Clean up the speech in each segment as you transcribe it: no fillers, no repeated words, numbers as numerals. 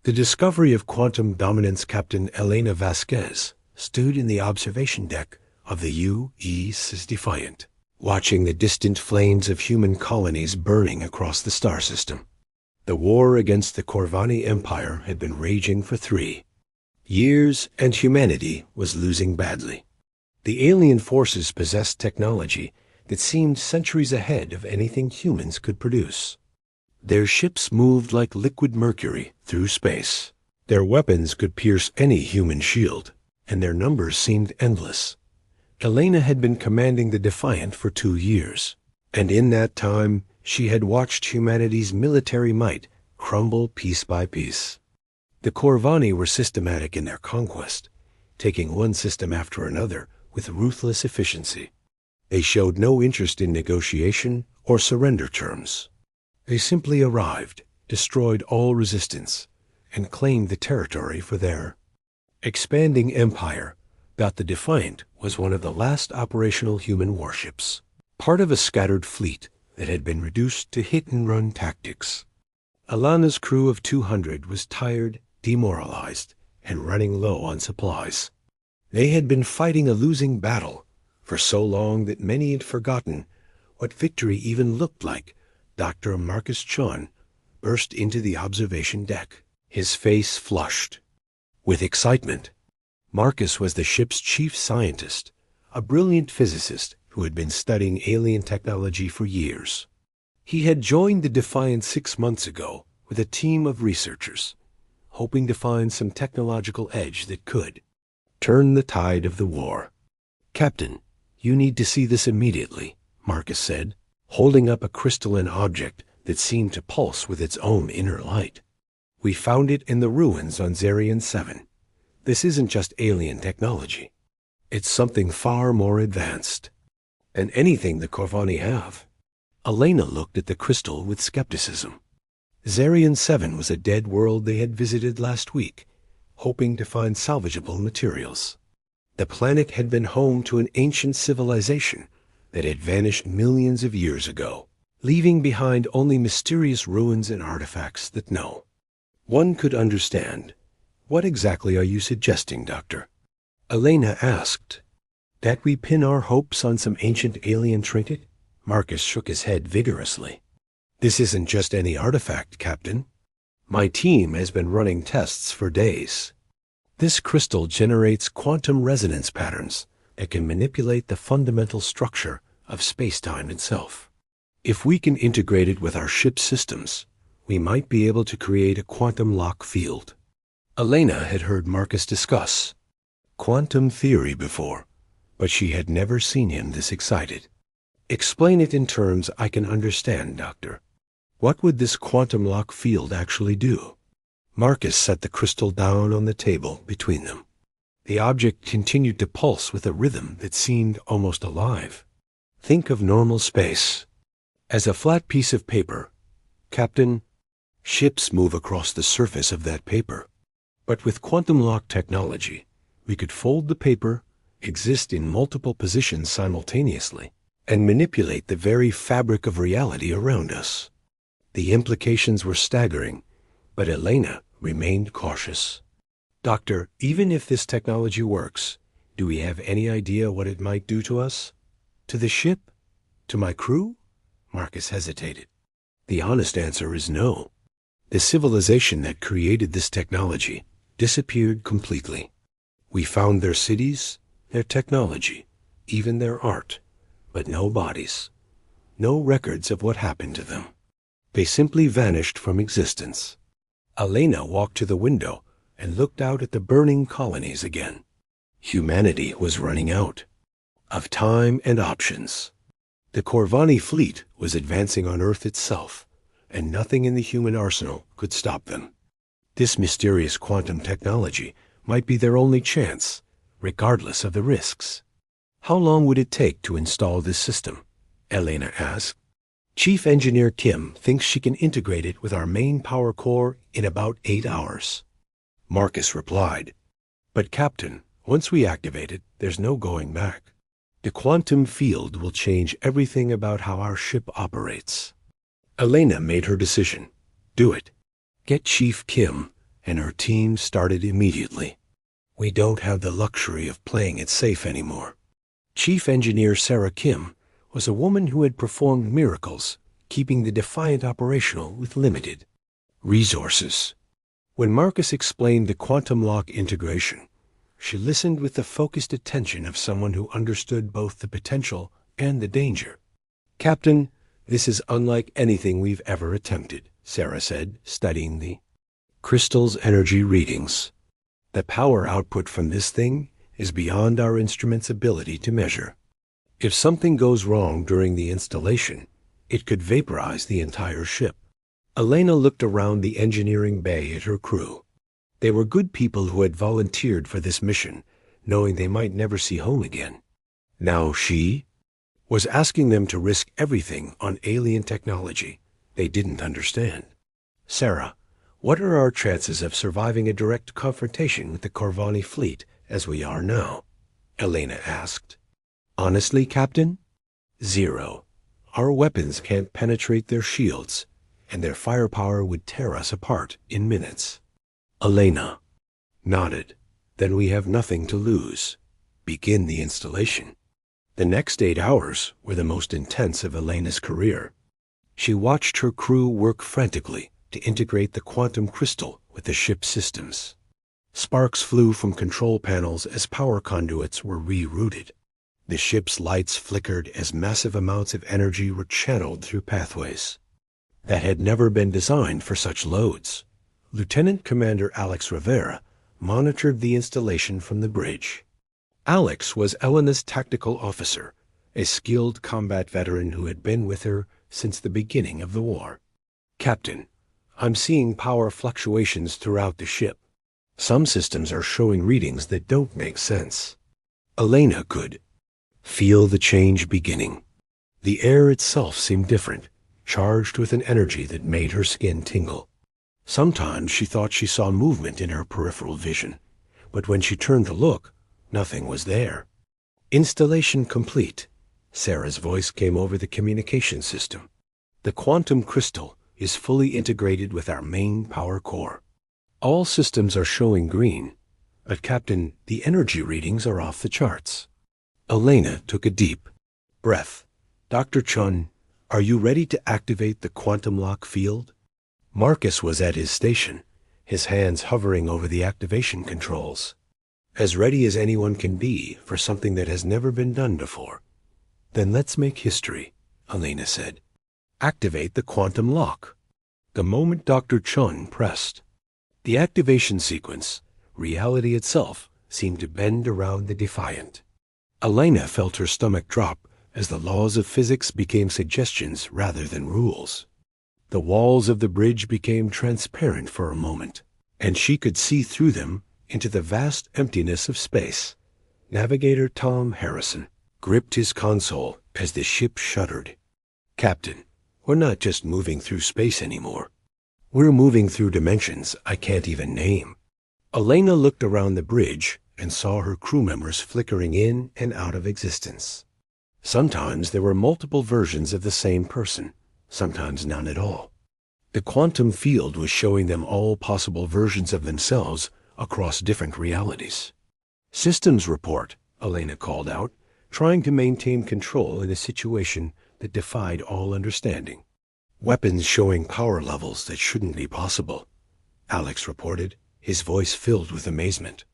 The discovery of quantum dominance Captain Elena Vasquez stood in the observation deck of the UES Defiant, watching the distant flames of human colonies burning across the star system. The war against the Corvani Empire had been raging for 3 years, and humanity was losing badly. The alien forces possessed technology that seemed centuries ahead of anything humans could produce. Their ships moved like liquid mercury through space. Their weapons could pierce any human shield, and their numbers seemed endless. Elena had been commanding the Defiant for 2 years, and in that time she had watched humanity's military might crumble piece by piece. The Corvani were systematic in their conquest, taking one system after another with ruthless efficiency. They showed no interest in negotiation or surrender terms. They simply arrived, destroyed all resistance, and claimed the territory for their expanding empire. That the Defiant was one of the last operational human warships, part of a scattered fleet that had been reduced to hit-and-run tactics. Alana's crew of 200 was tired, demoralized, and running low on supplies. They had been fighting a losing battle for so long that many had forgotten what victory even looked like. Dr. Marcus Chon burst into the observation deck, his face flushed with excitement. Marcus was the ship's chief scientist, a brilliant physicist who had been studying alien technology for years. He had joined the Defiant 6 months ago with a team of researchers, hoping to find some technological edge that could turn the tide of the war. "Captain, you need to see this immediately," Marcus said, holding up a crystalline object that seemed to pulse with its own inner light. "We found it in the ruins on Zarian 7. This isn't just alien technology. It's something far more advanced than anything the Corvani have." Elena looked at the crystal with skepticism. Zarian 7 was a dead world they had visited last week, hoping to find salvageable materials. The planet had been home to an ancient civilization that had vanished millions of years ago, leaving behind only mysterious ruins and artifacts that no one could understand. "What exactly are you suggesting, Doctor?" Elena asked. "That we pin our hopes on some ancient alien trinket?" Marcus shook his head vigorously. "This isn't just any artifact, Captain. My team has been running tests for days. This crystal generates quantum resonance patterns that can manipulate the fundamental structure of space-time itself. If we can integrate it with our ship's systems, we might be able to create a quantum lock field." Elena had heard Marcus discuss quantum theory before, but she had never seen him this excited. "Explain it in terms I can understand, Doctor. What would this quantum lock field actually do?" Marcus set the crystal down on the table between them. The object continued to pulse with a rhythm that seemed almost alive. "Think of normal space as a flat piece of paper, Captain. Ships move across the surface of that paper. But with quantum lock technology, we could fold the paper, exist in multiple positions simultaneously, and manipulate the very fabric of reality around us." The implications were staggering, but Elena remained cautious. "Doctor, even if this technology works, do we have any idea what it might do to us? To the ship? To my crew?" Marcus hesitated. "The honest answer is no. The civilization that created this technology disappeared completely. We found their cities, their technology, even their art, but no bodies, no records of what happened to them. They simply vanished from existence." Elena walked to the window and looked out at the burning colonies again. Humanity was running out of time and options. The Corvani fleet was advancing on Earth itself, and nothing in the human arsenal could stop them. This mysterious quantum technology might be their only chance, regardless of the risks. "How long would it take to install this system?" Elena asked. "Chief Engineer Kim thinks she can integrate it with our main power core in about 8 hours. Marcus replied. "But Captain, once we activate it, there's no going back. The quantum field will change everything about how our ship operates." Elena made her decision. "Do it. Get Chief Kim and her team started immediately. We don't have the luxury of playing it safe anymore. Chief Engineer Sarah Kim was a woman who had performed miracles, keeping the Defiant operational with limited resources. When Marcus explained the quantum lock integration, she listened with the focused attention of someone who understood both the potential and the danger. "Captain, this is unlike anything we've ever attempted," Sarah said, studying the crystal's energy readings. "The power output from this thing is beyond our instrument's ability to measure. If something goes wrong during the installation, it could vaporize the entire ship." Elena looked around the engineering bay at her crew. They were good people who had volunteered for this mission, knowing they might never see home again. Now she was asking them to risk everything on alien technology they didn't understand. "Sarah, what are our chances of surviving a direct confrontation with the Corvani fleet as we are now?" Elena asked. "Honestly, Captain? 0. Our weapons can't penetrate their shields, and their firepower would tear us apart in minutes." Elena nodded. "Then we have nothing to lose. Begin the installation." The next 8 hours were the most intense of Elena's career. She watched her crew work frantically to integrate the quantum crystal with the ship's systems. Sparks flew from control panels as power conduits were rerouted. The ship's lights flickered as massive amounts of energy were channeled through pathways that had never been designed for such loads. Lieutenant Commander Alex Rivera monitored the installation from the bridge. Alex was Elena's tactical officer, a skilled combat veteran who had been with her since the beginning of the war. "Captain, I'm seeing power fluctuations throughout the ship. Some systems are showing readings that don't make sense." Elena could feel the change beginning. The air itself seemed different, charged with an energy that made her skin tingle. Sometimes she thought she saw movement in her peripheral vision, but when she turned to look, nothing was there. "Installation complete." Sarah's voice came over the communication system. "The quantum crystal is fully integrated with our main power core. All systems are showing green, but Captain, the energy readings are off the charts." Elena took a deep breath. "Dr. Chun, are you ready to activate the quantum lock field?" Marcus was at his station, his hands hovering over the activation controls. "As ready as anyone can be for something that has never been done before." "Then let's make history," Elena said. "Activate the quantum lock." The moment Dr. Chun pressed the activation sequence, reality itself seemed to bend around the Defiant. Elena felt her stomach drop as the laws of physics became suggestions rather than rules. The walls of the bridge became transparent for a moment, and she could see through them into the vast emptiness of space. Navigator Tom Harrison gripped his console as the ship shuddered. "Captain, we're not just moving through space anymore. We're moving through dimensions I can't even name." Elena looked around the bridge and saw her crew members flickering in and out of existence. Sometimes there were multiple versions of the same person, sometimes none at all. The quantum field was showing them all possible versions of themselves across different realities. "Systems report," Elena called out, trying to maintain control in a situation that defied all understanding. "Weapons showing power levels that shouldn't be possible," Alex reported, his voice filled with amazement.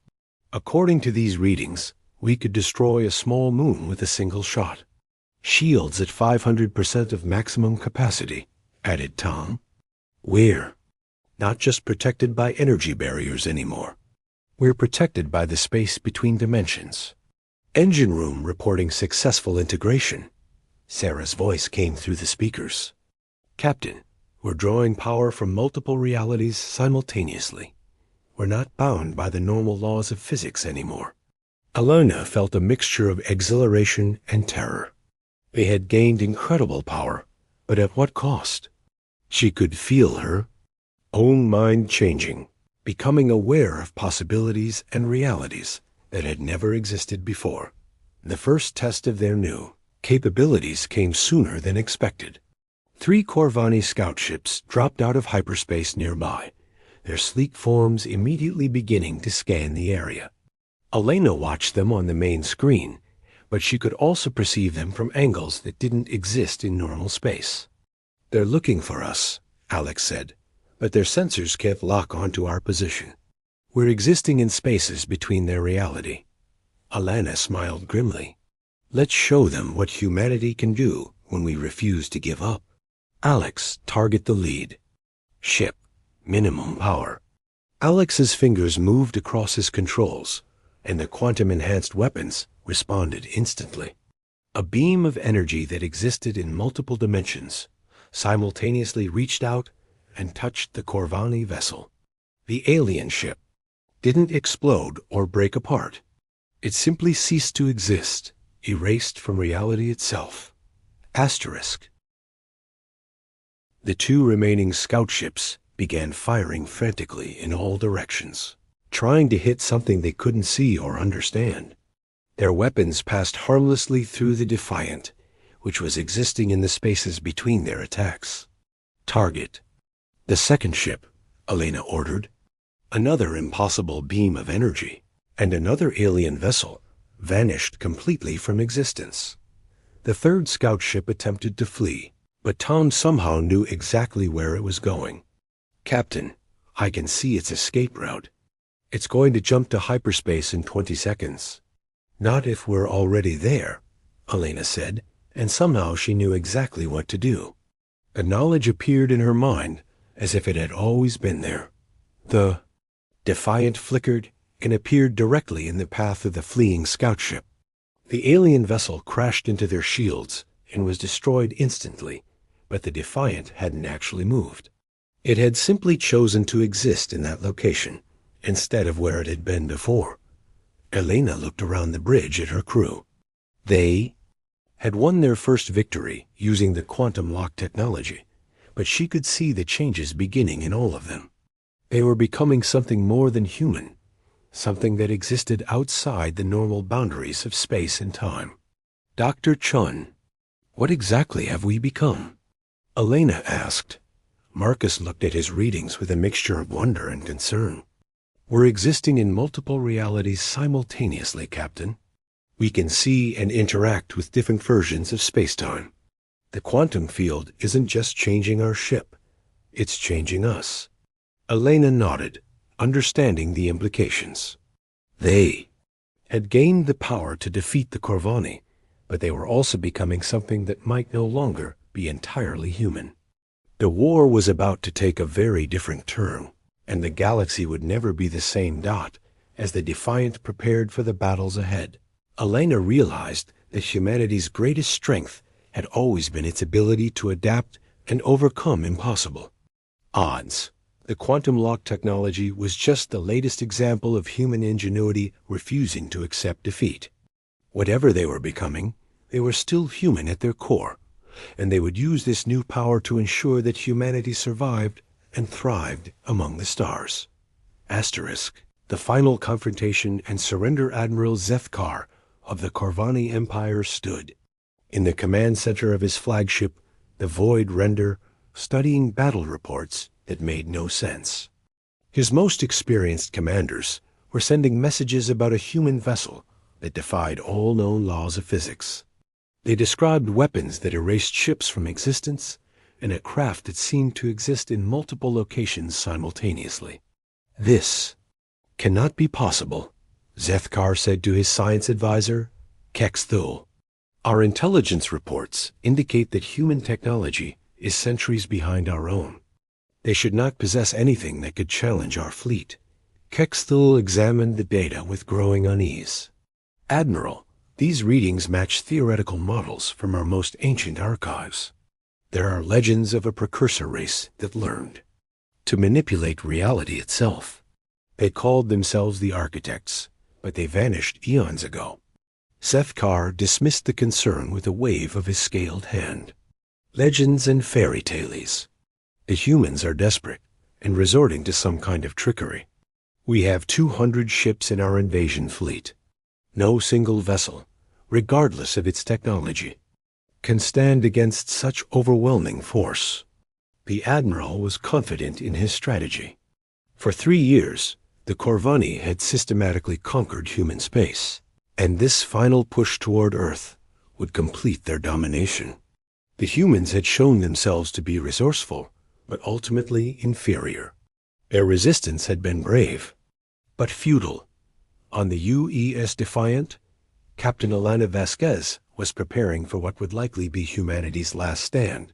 "According to these readings, we could destroy a small moon with a single shot. Shields at 500% of maximum capacity," added Tom. "We're not just protected by energy barriers anymore. We're protected by the space between dimensions." "Engine room reporting successful integration." Sarah's voice came through the speakers. "Captain, we're drawing power from multiple realities simultaneously. We're not bound by the normal laws of physics anymore." Elena felt a mixture of exhilaration and terror. They had gained incredible power, but at what cost? She could feel her own mind changing, becoming aware of possibilities and realities that had never existed before. The first test of their new capabilities came sooner than expected. 3 Corvani scout ships dropped out of hyperspace nearby, their sleek forms immediately beginning to scan the area. Elena watched them on the main screen, but she could also perceive them from angles that didn't exist in normal space. "They're looking for us," Alex said, "but their sensors can't lock onto our position. We're existing in spaces between their reality." Elena smiled grimly. "Let's show them what humanity can do when we refuse to give up." "Alex, target the lead. Ship, minimum power." Alex's fingers moved across his controls, and the quantum-enhanced weapons responded instantly. A beam of energy that existed in multiple dimensions simultaneously reached out and touched the Corvani vessel. The alien ship didn't explode or break apart. It simply ceased to exist, erased from reality itself. Asterisk. The two remaining scout ships began firing frantically in all directions, trying to hit something they couldn't see or understand. Their weapons passed harmlessly through the Defiant, which was existing in the spaces between their attacks. "Target the second ship," Elena ordered. Another impossible beam of energy, and another alien vessel vanished completely from existence. The third scout ship attempted to flee, but Tom somehow knew exactly where it was going. "Captain, I can see its escape route. It's going to jump to hyperspace in 20 seconds. "Not if we're already there," Elena said, and somehow she knew exactly what to do. A knowledge appeared in her mind as if it had always been there. The Defiant flickered and appeared directly in the path of the fleeing scout ship. The alien vessel crashed into their shields and was destroyed instantly, but the Defiant hadn't actually moved. It had simply chosen to exist in that location instead of where it had been before. Elena looked around the bridge at her crew. They had won their first victory using the quantum lock technology, but she could see the changes beginning in all of them. They were becoming something more than human, something that existed outside the normal boundaries of space and time. "Dr. Chun, what exactly have we become?" Elena asked. Marcus looked at his readings with a mixture of wonder and concern. "We're existing in multiple realities simultaneously, Captain. We can see and interact with different versions of space-time. The quantum field isn't just changing our ship, it's changing us." Elena nodded, understanding the implications. They had gained the power to defeat the Corvani, but they were also becoming something that might no longer be entirely human. The war was about to take a very different turn, and the galaxy would never be the same dot as the Defiant prepared for the battles ahead. Elena realized that humanity's greatest strength had always been its ability to adapt and overcome impossible odds. The quantum lock technology was just the latest example of human ingenuity refusing to accept defeat. Whatever they were becoming, they were still human at their core, and they would use this new power to ensure that humanity survived and thrived among the stars. Asterisk. The final confrontation and surrender Admiral Zethkar of the Corvani Empire stood in the command center of his flagship, the Void Render, studying battle reports that made no sense. His most experienced commanders were sending messages about a human vessel that defied all known laws of physics. They described weapons that erased ships from existence and a craft that seemed to exist in multiple locations simultaneously. "This cannot be possible," Zethkar said to his science advisor, Kex Thul. "Our intelligence reports indicate that human technology is centuries behind our own. They should not possess anything that could challenge our fleet." Kex Thul examined the data with growing unease. "Admiral, these readings match theoretical models from our most ancient archives. There are legends of a precursor race that learned to manipulate reality itself. They called themselves the Architects, but they vanished eons ago." Zethkar dismissed the concern with a wave of his scaled hand. "Legends and fairy tales. The humans are desperate and resorting to some kind of trickery. We have 200 ships in our invasion fleet. No single vessel, regardless of its technology, can stand against such overwhelming force." The Admiral was confident in his strategy. For 3 years, the Corvani had systematically conquered human space, and this final push toward Earth would complete their domination. The humans had shown themselves to be resourceful, but ultimately inferior. Their resistance had been brave, but futile. On the UES Defiant, Captain Elena Vasquez was preparing for what would likely be humanity's last stand.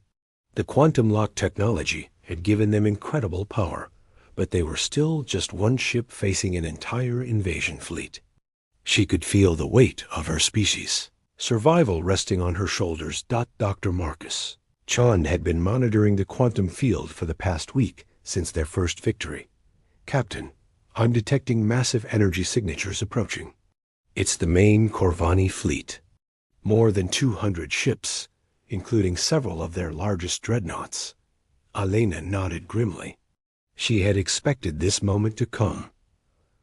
The quantum lock technology had given them incredible power, but they were still just one ship facing an entire invasion fleet. She could feel the weight of her species, survival resting on her shoulders. Dr. Marcus Chan had been monitoring the quantum field for the past week since their first victory. Captain, I'm detecting massive energy signatures approaching. It's the main Corvani fleet. More than 200 ships, including several of their largest dreadnoughts. Elena nodded grimly. She had expected this moment to come.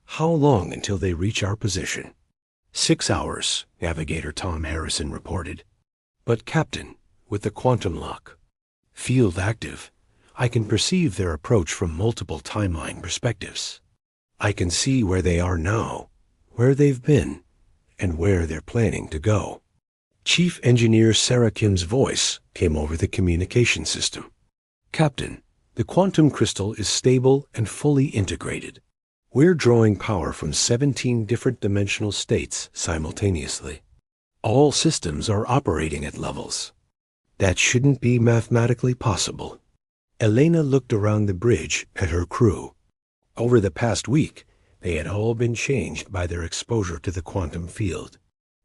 How long until they reach our position? 6 hours, Navigator Tom Harrison reported. But Captain, with the quantum lock, field active, I can perceive their approach from multiple timeline perspectives. I can see where they are now, where they've been, and where they're planning to go. Chief Engineer Sarah Kim's voice came over the communication system. Captain, the quantum crystal is stable and fully integrated. We're drawing power from 17 different dimensional states simultaneously. All systems are operating at levels that shouldn't be mathematically possible. Elena looked around the bridge at her crew. Over the past week, they had all been changed by their exposure to the quantum field.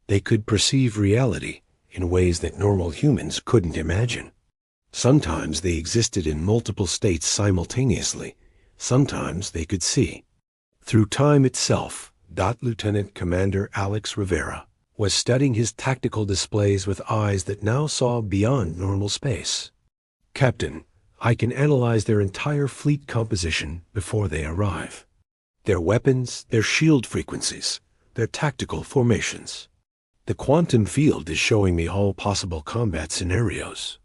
They could perceive reality in ways that normal humans couldn't imagine. Sometimes they existed in multiple states simultaneously. Sometimes they could see through time itself. Lieutenant Commander Alex Rivera was studying his tactical displays with eyes that now saw beyond normal space. Captain, I can analyze their entire fleet composition before they arrive. Their weapons, their shield frequencies, their tactical formations. The quantum field is showing me all possible combat scenarios.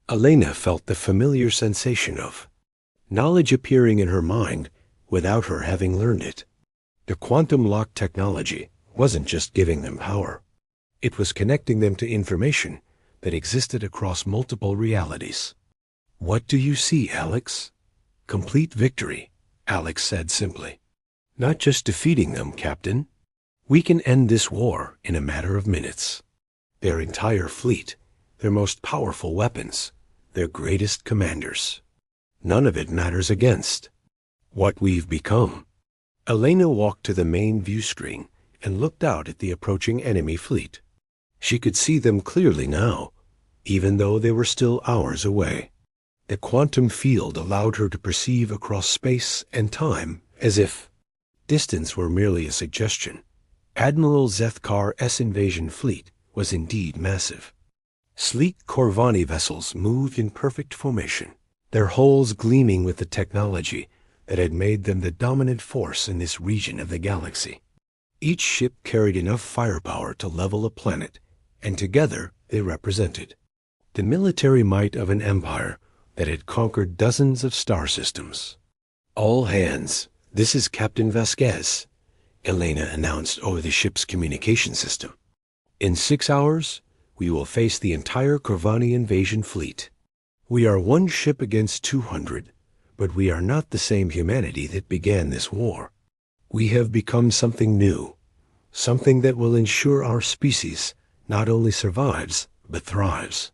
Elena felt the familiar sensation of knowledge appearing in her mind without her having learned it. The quantum lock technology wasn't just giving them power. It was connecting them to information that existed across multiple realities. What do you see, Alex? Complete victory, Alex said simply. Not just defeating them, Captain. We can end this war in a matter of minutes. Their entire fleet, their most powerful weapons, their greatest commanders. None of it matters against what we've become. Elena walked to the main view screen and looked out at the approaching enemy fleet. She could see them clearly now, even though they were still hours away. The quantum field allowed her to perceive across space and time as if distance were merely a suggestion. Admiral Zethkar's invasion fleet was indeed massive. Sleek Corvani vessels moved in perfect formation, their hulls gleaming with the technology that had made them the dominant force in this region of the galaxy. Each ship carried enough firepower to level a planet, and together they represented the military might of an empire that had conquered dozens of star systems. All hands, this is Captain Vasquez, Elena announced over the ship's communication system. In 6 hours, we will face the entire Corvani invasion fleet. We are one ship against 200, but we are not the same humanity that began this war. We have become something new, something that will ensure our species not only survives, but thrives.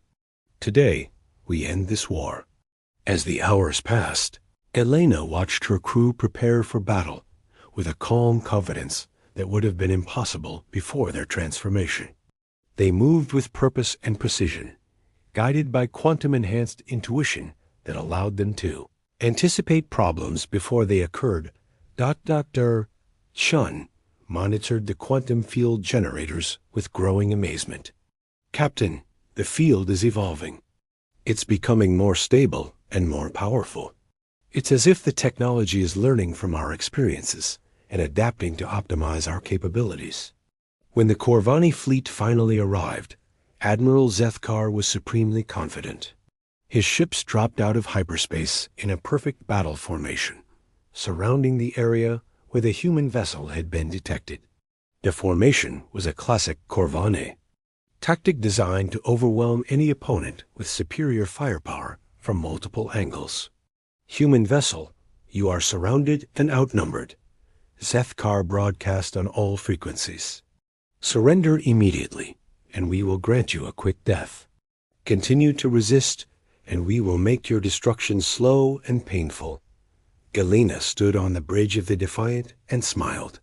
Today, we end this war. As the hours passed, Elena watched her crew prepare for battle with a calm confidence that would have been impossible before their transformation. They moved with purpose and precision, guided by quantum-enhanced intuition that allowed them to anticipate problems before they occurred. Dr. Chun monitored the quantum field generators with growing amazement. Captain, the field is evolving. It's becoming more stable and more powerful. It's as if the technology is learning from our experiences and adapting to optimize our capabilities. When the Corvani fleet finally arrived, Admiral Zethkar was supremely confident. His ships dropped out of hyperspace in a perfect battle formation, surrounding the area where the human vessel had been detected. The formation was a classic Corvane tactic designed to overwhelm any opponent with superior firepower from multiple angles. Human vessel, you are surrounded and outnumbered. Zethkar broadcast on all frequencies. Surrender immediately, and we will grant you a quick death. Continue to resist, and we will make your destruction slow and painful. Galena stood on the bridge of the Defiant and smiled.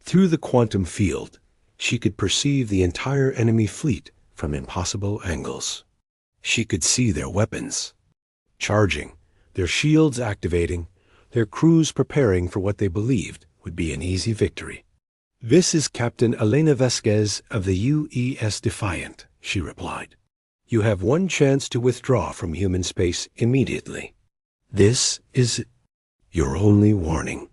Through the quantum field, she could perceive the entire enemy fleet from impossible angles. She could see their weapons charging, their shields activating, their crews preparing for what they believed would be an easy victory. "This is Captain Elena Vasquez of the UES Defiant," she replied. "You have one chance to withdraw from human space immediately. This is your only warning."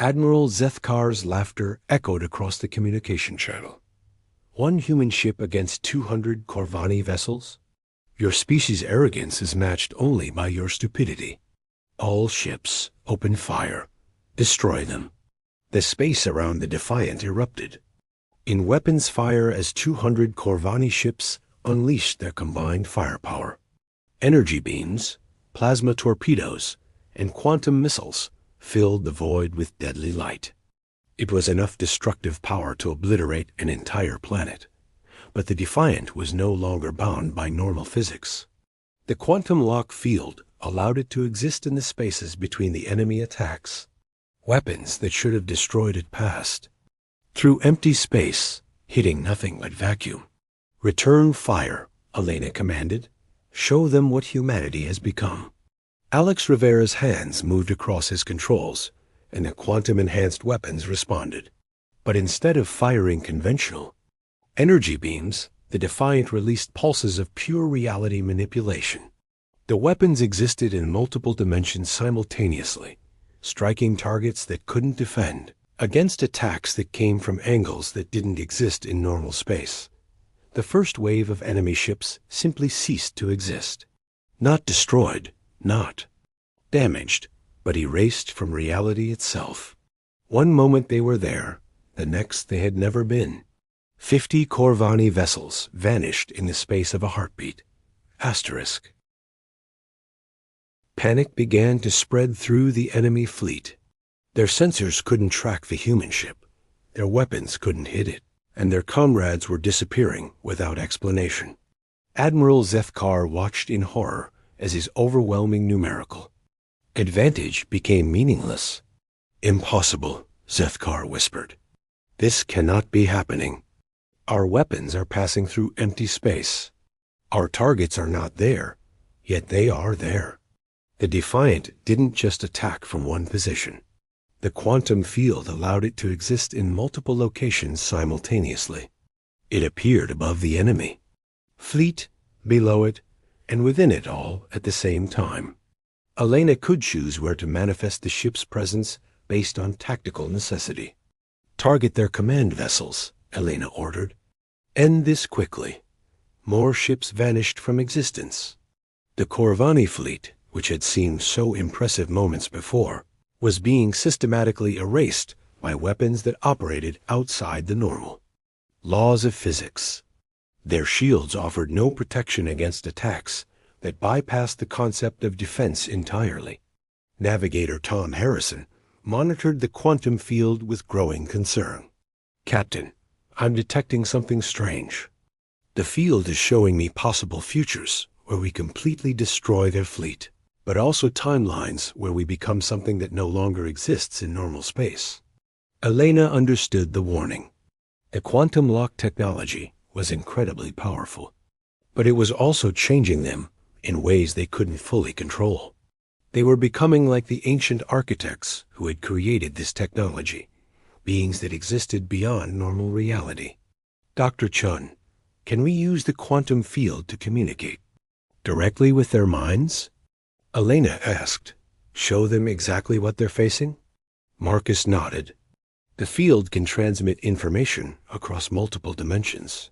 Admiral Zethkar's laughter echoed across the communication channel. "One human ship against 200 Corvani vessels? Your species' arrogance is matched only by your stupidity. All ships, open fire. Destroy them." The space around the Defiant erupted. In weapons fire as 200 Corvani ships unleashed their combined firepower. Energy beams, plasma torpedoes, and quantum missiles filled the void with deadly light. It was enough destructive power to obliterate an entire planet. But the Defiant was no longer bound by normal physics. The quantum lock field allowed it to exist in the spaces between the enemy attacks. Weapons that should have destroyed it passed through empty space, hitting nothing but vacuum. "Return fire," Elena commanded. "Show them what humanity has become." Alex Rivera's hands moved across his controls, and the quantum-enhanced weapons responded. But instead of firing conventional energy beams, the Defiant released pulses of pure reality manipulation. The weapons existed in multiple dimensions simultaneously, striking targets that couldn't defend against attacks that came from angles that didn't exist in normal space. The first wave of enemy ships simply ceased to exist. Not destroyed, not damaged, but erased from reality itself. One moment they were there, the next they had never been. 50 Corvani vessels vanished in the space of a heartbeat. Asterisk. Panic began to spread through the enemy fleet. Their sensors couldn't track the human ship, their weapons couldn't hit it, and their comrades were disappearing without explanation. Admiral Zethkar watched in horror as his overwhelming numerical advantage became meaningless. "Impossible," Zethkar whispered. "This cannot be happening. Our weapons are passing through empty space. Our targets are not there, yet they are there." The Defiant didn't just attack from one position. The quantum field allowed it to exist in multiple locations simultaneously. It appeared above the enemy fleet, below it, and within it all at the same time. Elena could choose where to manifest the ship's presence based on tactical necessity. "Target their command vessels," Elena ordered. "End this quickly." More ships vanished from existence. The Corvani fleet, which had seemed so impressive moments before, was being systematically erased by weapons that operated outside the normal laws of physics. Their shields offered no protection against attacks that bypassed the concept of defense entirely. Navigator Tom Harrison monitored the quantum field with growing concern. "Captain, I'm detecting something strange. The field is showing me possible futures where we completely destroy their fleet, but also timelines where we become something that no longer exists in normal space." Elena understood the warning. The quantum lock technology was incredibly powerful, but it was also changing them in ways they couldn't fully control. They were becoming like the ancient architects who had created this technology, beings that existed beyond normal reality. "Dr. Chun, can we use the quantum field to communicate directly with their minds?" Elena asked. "Show them exactly what they're facing?" Marcus nodded. "The field can transmit information across multiple dimensions.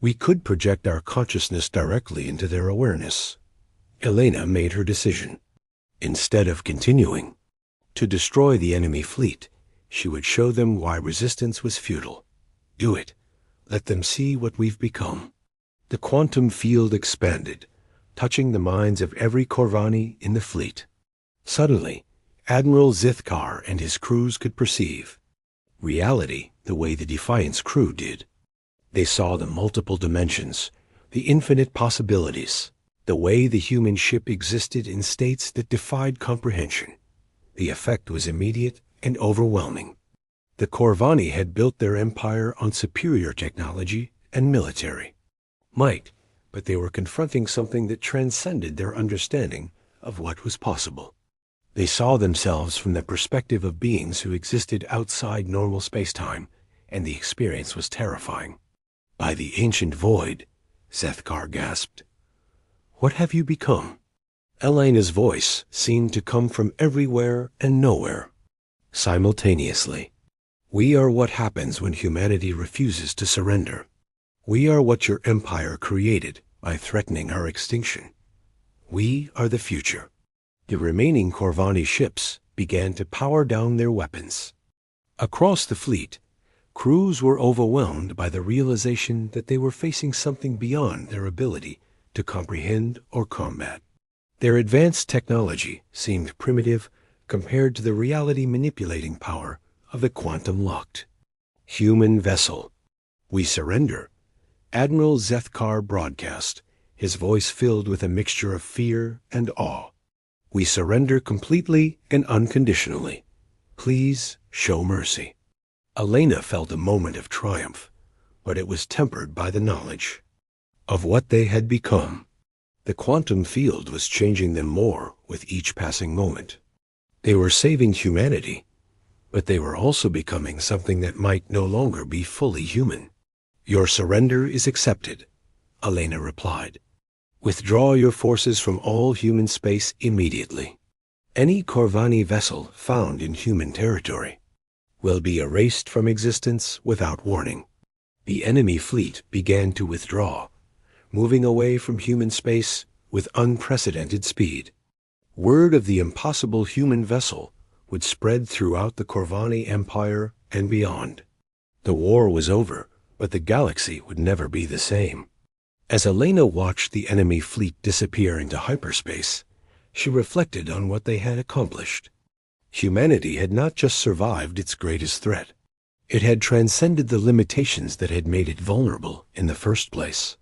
We could project our consciousness directly into their awareness." Elena made her decision. Instead of continuing, To destroy the enemy fleet, she would show them why resistance was futile. Do it. Let them see what we've become. The quantum field expanded, touching the minds of every Corvani in the fleet. Suddenly, Admiral Zithkar and his crews could perceive reality the way the Defiant's crew did. They saw the multiple dimensions, the infinite possibilities, the way the human ship existed in states that defied comprehension. The effect was immediate and overwhelming. The Corvani had built their empire on superior technology and military might, but they were confronting something that transcended their understanding of what was possible. They saw themselves from the perspective of beings who existed outside normal space-time, and the experience was terrifying. By the ancient void, Zethkar gasped. What have you become? Elena's voice seemed to come from everywhere and nowhere, simultaneously. We are what happens when humanity refuses to surrender. We are what your empire created by threatening our extinction. We are the future. The remaining Corvani ships began to power down their weapons. Across the fleet, crews were overwhelmed by the realization that they were facing something beyond their ability to comprehend or combat. Their advanced technology seemed primitive compared to the reality-manipulating power of the quantum-locked human vessel. We surrender. Admiral Zethkar broadcast, his voice filled with a mixture of fear and awe. We surrender completely and unconditionally. Please show mercy. Elena felt a moment of triumph, but it was tempered by the knowledge of what they had become. The quantum field was changing them more with each passing moment. They were saving humanity, but they were also becoming something that might no longer be fully human. Your surrender is accepted, Elena replied. Withdraw your forces from all human space immediately. Any Corvani vessel found in human territory will be erased from existence without warning. The enemy fleet began to withdraw, moving away from human space with unprecedented speed. Word of the impossible human vessel would spread throughout the Corvani Empire and beyond. The war was over, but the galaxy would never be the same. As Elena watched the enemy fleet disappear into hyperspace, she reflected on what they had accomplished. Humanity had not just survived its greatest threat. It had transcended the limitations that had made it vulnerable in the first place.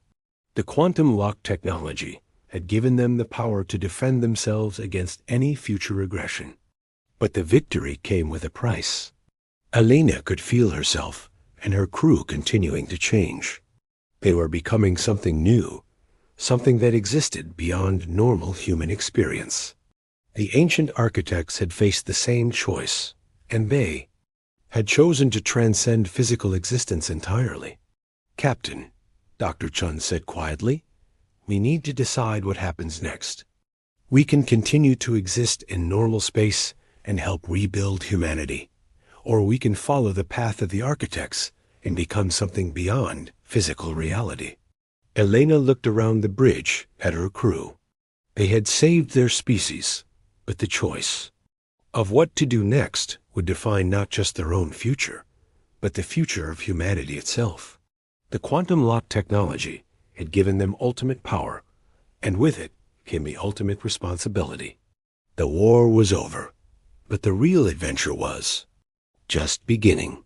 The quantum-locked technology had given them the power to defend themselves against any future aggression. But the victory came with a price. Elena could feel herself and her crew continuing to change. They were becoming something new, something that existed beyond normal human experience. The ancient architects had faced the same choice, and they had chosen to transcend physical existence entirely. Captain, Dr. Chun said quietly, we need to decide what happens next. We can continue to exist in normal space and help rebuild humanity, or we can follow the path of the architects and become something beyond physical reality. Elena looked around the bridge at her crew. They had saved their species, but the choice of what to do next would define not just their own future, but the future of humanity itself. The quantum-locked technology had given them ultimate power, and with it came the ultimate responsibility. The war was over, but the real adventure was just beginning.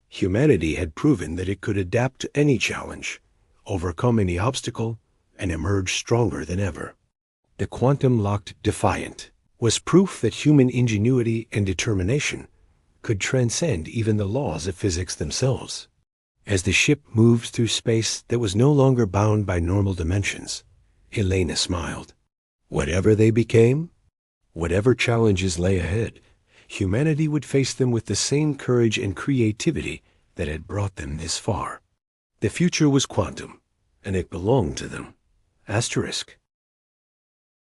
Humanity had proven that it could adapt to any challenge, overcome any obstacle, and emerge stronger than ever. The quantum-locked Defiant was proof that human ingenuity and determination could transcend even the laws of physics themselves. As the ship moved through space that was no longer bound by normal dimensions, Elena smiled. Whatever they became, whatever challenges lay ahead, humanity would face them with the same courage and creativity that had brought them this far. The future was quantum, and it belonged to them. Asterisk.